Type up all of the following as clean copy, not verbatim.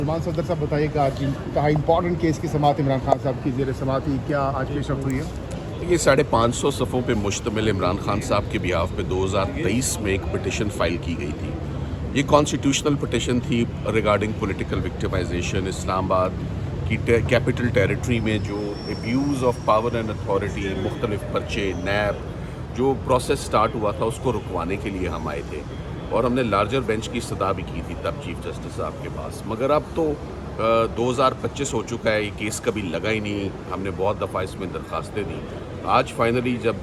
सलमान सफदर साहब बताइए कि आज इंतहा इंपॉर्टेंट केस की समाअत इमरान खान साहब की ज़ेर समाअत हुई, क्या आज पेशरफ्त हुई है? ये 550 सफ़ों पे मुश्तमिल इमरान खान साहब के बिहाफ पे 2023 में एक पिटिशन फाइल की गई थी। ये कॉन्स्टिट्यूशनल पिटिशन थी रिगार्डिंग पॉलिटिकल विक्टिमाइजेशन, इस्लामाबाद की कैपिटल टेरिटरी में जो abuse of power and authority, मुख्तलिफ पर्चे, नैब जो प्रोसेस स्टार्ट हुआ था उसको रुकवाने के लिए हम आए थे और हमने लार्जर बेंच की इस्तदा भी की थी तब चीफ जस्टिस साहब के पास। मगर अब तो 2025 हो चुका है, ये केस कभी लगा ही नहीं। हमने बहुत दफ़ा इसमें दरखास्तें दी। आज फाइनली जब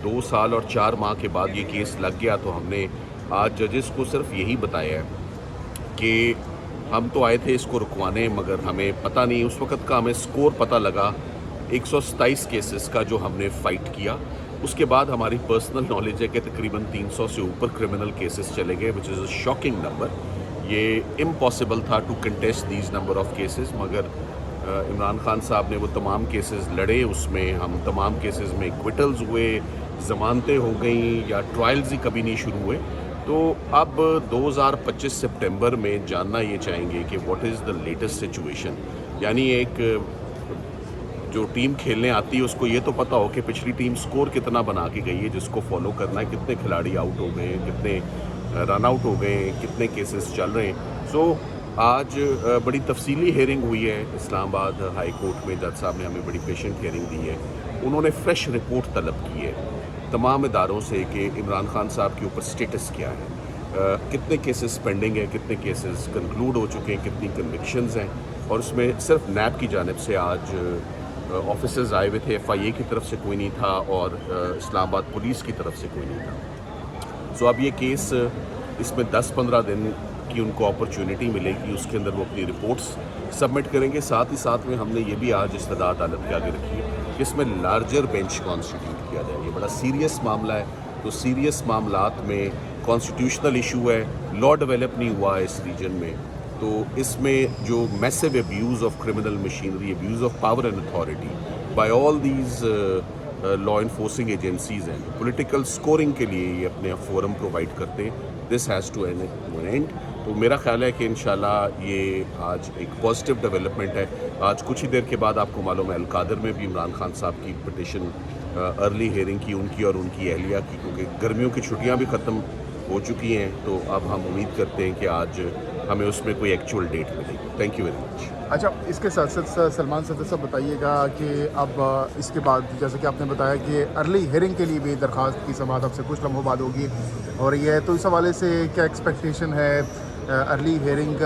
2 साल और 4 माह के बाद ये केस लग गया तो हमने आज जजेस को सिर्फ यही बताया है कि हम तो आए थे इसको रुकवाने, मगर हमें पता नहीं, उस वक़्त का हमें स्कोर पता लगा 127 केसेस का जो हमने फ़ाइट किया। उसके बाद हमारी पर्सनल नॉलेज है कि तकरीबन 300 से ऊपर क्रिमिनल केसेस चले गए, which is a shocking number. ये इम्पॉसिबल था to contest these number of cases, मगर इमरान खान साहब ने वो तमाम केसेस लड़े। उसमें हम तमाम केसेस में एक्विटल्स हुए, ज़मानतें हो गई या ट्रायल्स ही कभी नहीं शुरू हुए। तो अब 2025 सितंबर में जानना ये चाहेंगे कि what is the latest situation. यानी एक जो टीम खेलने आती है उसको ये तो पता हो कि पिछली टीम स्कोर कितना बना के गई है, जिसको फॉलो करना है, कितने खिलाड़ी आउट हो गए हैं, कितने रन आउट हो गए हैं, कितने केसेस चल रहे हैं। सो आज बड़ी तफसीली हेयरिंग हुई है इस्लामाबाद हाई कोर्ट में। जज साहब ने हमें बड़ी पेशेंट हेयरिंग दी है। उन्होंने फ्रेश रिपोर्ट तलब की है तमाम इदारों से कि इमरान खान साहब के ऊपर स्टेटस क्या है, कितने केसेस पेंडिंग हैं, कितने केसेस कंक्लूड हो चुके हैं, कितनी कन्विक्शंस हैं। और उसमें सिर्फ नैब की जानिब से आज ऑफिसर्स आए हुए थे, FIA की तरफ से कोई नहीं था और इस्लामाबाद पुलिस की तरफ से कोई नहीं था। सो अब ये केस इसमें 10-15 दिन की उनको अपॉर्चुनिटी मिलेगी, उसके अंदर वो अपनी रिपोर्ट्स सबमिट करेंगे। साथ ही साथ में हमने ये भी आज इस्तदा अदालत के आगे रखी है कि इसमें लार्जर बेंच कॉन्स्टिट्यूट किया जाए। ये बड़ा सीरियस मामला है, तो सीरियस मामलात में कॉन्स्टिट्यूशनल इशू है, लॉ डेवलप नहीं हुआ है इस रीजन में, तो इसमें जो massive abuse of criminal machinery, abuse of power and authority by all these law enforcing agencies हैं, पॉलिटिकल स्कोरिंग के लिए ये अपने फोरम प्रोवाइड करते हैं। This has to end. तो मेरा ख्याल है कि इंशाल्लाह ये आज एक पॉजिटिव डेवलपमेंट है। आज कुछ ही देर के बाद आपको मालूम है अलकादर में भी इमरान खान साहब की पिटिशन अर्ली हेयरिंग की, उनकी और उनकी अहलिया की, क्योंकि गर्मियों की छुट्टियाँ भी ख़त्म हो चुकी हैं। तो अब हम उम्मीद करते हैं कि आज हमें उसमें कोई एक्चुअल डेट मिलेगी। Thank you very much. अच्छा, इसके साथ साथ सलमान सफदर साहब बताइएगा कि अब इसके बाद जैसे कि आपने बताया कि अर्ली हेयरिंग के लिए भी दरख्वास्त की समाअत अब से कुछ लम्हों बाद होगी और ये है, तो इस हवाले से क्या एक्सपेक्टेशन है अर्ली हेयरिंग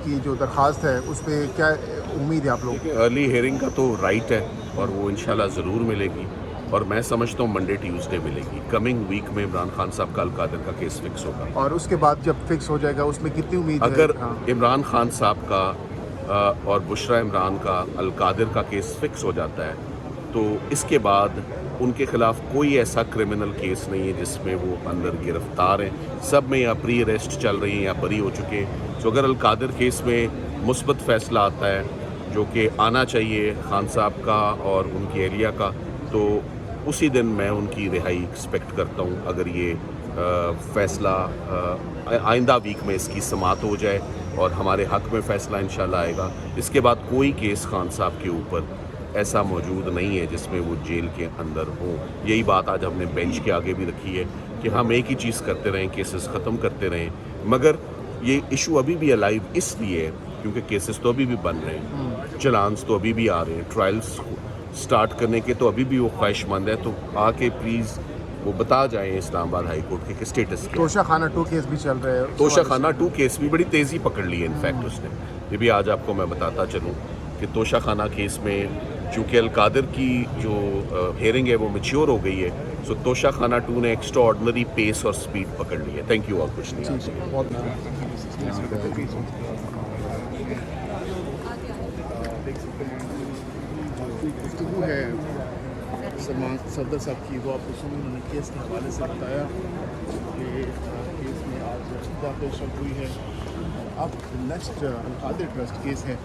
की जो दरख्वास्त है उस पर क्या उम्मीद है आप लोग? अर्ली हेयरिंग का तो राइट है और वो इंशाल्लाह ज़रूर मिलेगी और मैं समझता हूँ मंडे ट्यूसडे मिलेगी। कमिंग वीक में इमरान खान साहब का अलकादर का केस फिक्स होगा और उसके बाद जब फिक्स हो जाएगा उसमें कितनी उम्मीद अगर है? हाँ। इमरान खान साहब का और बुशरा इमरान का अलकादर का केस फिक्स हो जाता है तो इसके बाद उनके ख़िलाफ़ कोई ऐसा क्रिमिनल केस नहीं है जिसमें वो अंदर गिरफ्तार हैं। सब में या प्री अरेस्ट चल रही हैं या बरी हो चुके हैं। तो अगर अलकादर केस में मुस्बत फ़ैसला आता है जो कि आना चाहिए खान साहब का और उनकी एहलिया का, तो उसी दिन मैं उनकी रिहाई एक्सपेक्ट करता हूँ। अगर ये फ़ैसला आइंदा वीक में इसकी समाअत हो जाए और हमारे हक़ में फ़ैसला इंशाल्लाह आएगा। इसके बाद कोई केस खान साहब के ऊपर ऐसा मौजूद नहीं है जिसमें वो जेल के अंदर हो। यही बात आज हमने बेंच के आगे भी रखी है कि हम एक ही चीज़ करते रहें, केसेस ख़त्म करते रहें। मगर ये इशू अभी भी अलाइव इसलिए है क्योंकि केसेस तो अभी भी बन रहे हैं, चलान्स तो अभी भी आ रहे हैं, ट्रायल्स स्टार्ट करने के तो अभी भी वो ख्वाहिशमंद है। तो आके प्लीज़ वो बता जाएं इस्लामाबाद हाई कोर्ट के स्टेटस के। तोशा खाना 2 केस भी चल रहे हैं। तोशा खाना 2 केस भी बड़ी तेज़ी पकड़ ली है इनफैक्ट उसने। ये भी आज आपको मैं बताता चलूँ कि तोशा खाना केस में चूँकि अलकादर की जो हेयरिंग है वो मैच्योर हो गई है, सो तोशा खाना 2 ने एक्स्ट्रा ऑर्डनरी पेस और स्पीड पकड़ ली है। Thank you. और कुछ नहीं। गुफ्तगू है सलमान सफदर साहब की, वो आपको सुनी, उन्होंने केस के हवाले से बताया कि केस में आज पेशरफ्त हुई है। अब नेक्स्ट अलकादर ट्रस्ट केस है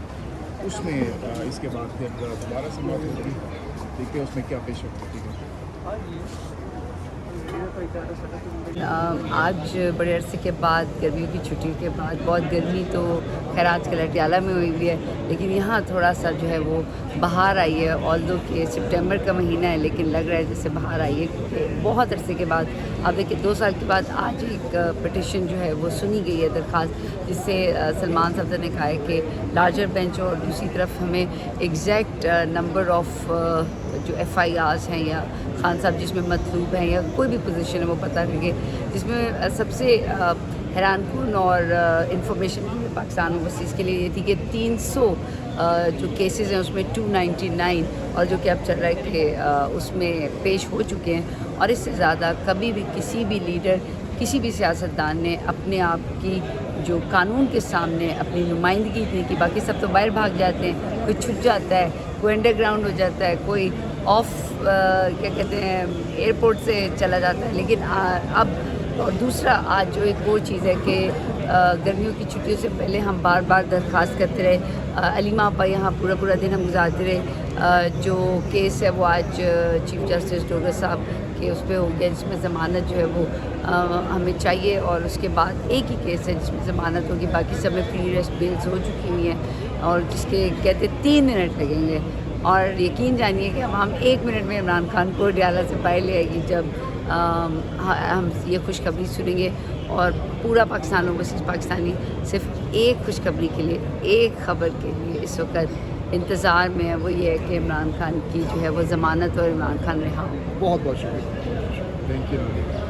उसमें इसके बाद फिर दोबारा समाअत होगी, देखते हैं उसमें क्या पेशरफ्त होती है। آج بڑے عرصے کے بعد گرمیوں کی چھٹیوں کے بعد بہت گرمی تو خیر آج کل اٹیالہ میں ہوئی ہوئی ہے، لیکن یہاں تھوڑا سا جو ہے وہ بہار آئی ہے، آلدو کہ سپٹمبر کا مہینہ ہے لیکن لگ رہا ہے جیسے بہار آئی ہے، کیونکہ بہت عرصے کے بعد اب دیکھیں 2 سال کے بعد آج ایک پٹیشن جو ہے وہ سنی گئی ہے درخواست، جس سے سلمان صفدر نے کہا ہے کہ لارجر بینچ اور دوسری طرف ہمیں ایگزیکٹ نمبر آف جو ایف آئی آرز ہیں یا خان صاحب جس میں مطلوب ہیں یا کوئی بھی پوزیشن ہے وہ پتہ لگے، جس میں سب سے حیران کن اور انفارمیشن پاکستان اوورسیز کے لیے یہ تھی کہ 300 جو کیسز ہیں اس میں 299 اور جو کہ اب چل رہا ہے کہ اس میں پیش ہو چکے ہیں، اور اس سے زیادہ کبھی بھی کسی بھی لیڈر کسی بھی سیاستدان نے اپنے آپ کی جو قانون کے سامنے اپنی نمائندگی نہیں کی، باقی سب تو باہر بھاگ جاتے ہیں، کوئی چھپ جاتا ہے، کوئی انڈر گراؤنڈ ہو جاتا ہے، کوئی آف کیا کہتے ہیں ایئرپورٹ سے چلا جاتا ہے، لیکن اب اور دوسرا آج جو ایک وہ چیز ہے کہ گرمیوں کی چھٹیوں سے پہلے ہم بار بار درخواست کرتے رہے، علیمہ آپا یہاں پورا دن ہم گزارتے رہے، جو کیس ہے وہ آج چیف جسٹس ڈوگر صاحب کے اس پہ ہو گیا جس میں ضمانت جو ہے وہ ہمیں چاہیے، اور اس کے بعد ایک ہی کیس ہے جس میں ضمانت ہوگی، باقی سب میں فری ریسٹ بیلز ہو چکی ہوئی ہیں، اور جس کے کہتے 3 منٹ لگیں گے، اور یقین جانیے کہ اب ہم 1 منٹ میں عمران خان کو ڈیالہ سے باہر لے آئے گی جب ہم یہ خوشخبری سنیں گے، اور پورا پاکستان اوورسیز پاکستانی صرف ایک خوشخبری کے لیے، ایک خبر کے لیے اس وقت انتظار میں ہے، وہ یہ ہے کہ عمران خان کی جو ہے وہ ضمانت اور عمران خان رہا ہو۔ بہت شکریہ، تھینک یو۔